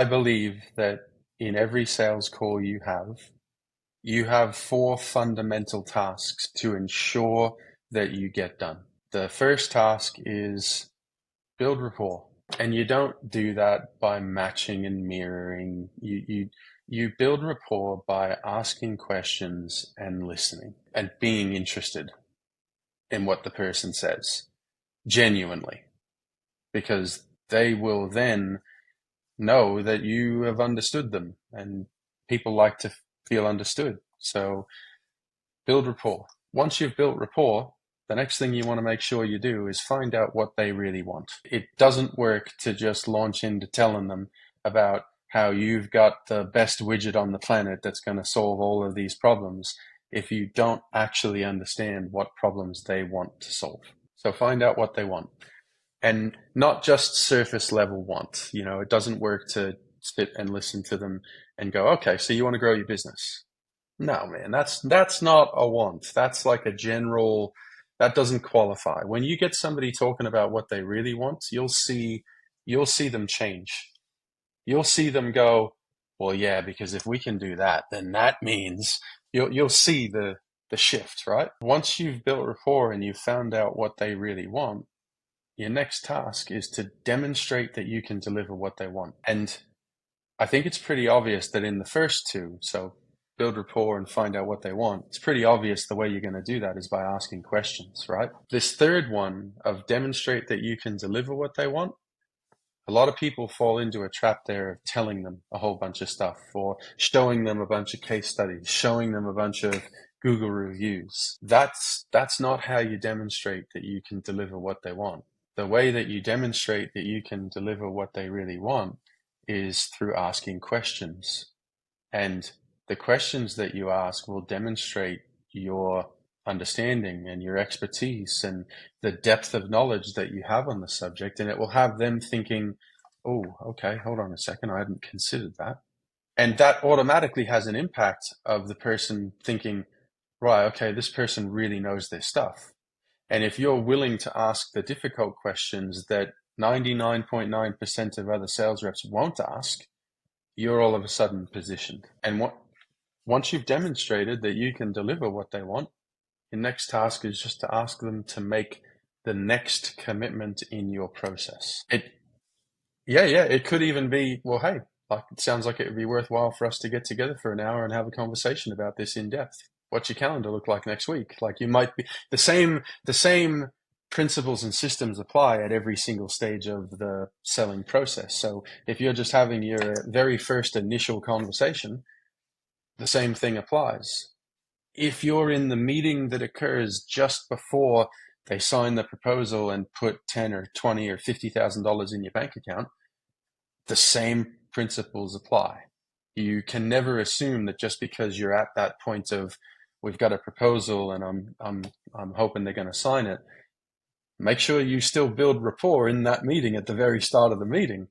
I believe that in every sales call you have four fundamental tasks to ensure that you get done. The first task is build rapport. And you don't do that by matching and mirroring. You build rapport by asking questions and listening and being interested in what the person says genuinely, because they will then know that you have understood them, and people like to feel understood. So build rapport. Once you've built rapport, the next thing you want to make sure you do is find out what they really want. It doesn't work to just launch into telling them about how you've got the best widget on the planet that's going to solve all of these problems if you don't actually understand what problems they want to solve. So find out what they want, and not just surface level want. You know, it doesn't work to sit and listen to them and go, okay, so you want to grow your business. No, man, that's not a want. That's like a general, that doesn't qualify. When you get somebody talking about what they really want, you'll see them change. You'll see them go, well, yeah, because if we can do that, then that means you'll see the shift, right? Once you've built rapport and you've found out what they really want, your next task is to demonstrate that you can deliver what they want. And I think it's pretty obvious that in the first two, so build rapport and find out what they want, it's pretty obvious the way you're going to do that is by asking questions, right? This third one of demonstrate that you can deliver what they want, a lot of people fall into a trap there of telling them a whole bunch of stuff or showing them a bunch of case studies, showing them a bunch of Google reviews. That's not how you demonstrate that you can deliver what they want. The way that you demonstrate that you can deliver what they really want is through asking questions. And the questions that you ask will demonstrate your understanding and your expertise and the depth of knowledge that you have on the subject. And it will have them thinking, oh, okay, hold on a second, I hadn't considered that. And that automatically has an impact of the person thinking, right, okay, this person really knows their stuff. And if you're willing to ask the difficult questions that 99.9% of other sales reps won't ask, you're all of a sudden positioned. And once you've demonstrated that you can deliver what they want, your next task is just to ask them to make the next commitment in your process. Yeah, it could even be, well, hey, like it sounds like it would be worthwhile for us to get together for an hour and have a conversation about this in depth. What's your calendar look like next week? Like you might be the same principles and systems apply at every single stage of the selling process. So if you're just having your very first initial conversation, the same thing applies. If you're in the meeting that occurs just before they sign the proposal and put 10 or 20 or $50,000 in your bank account, the same principles apply. You can never assume that just because you're at that point of we've got a proposal and I'm hoping they're going to sign it. Make sure you still build rapport in that meeting at the very start of the meeting.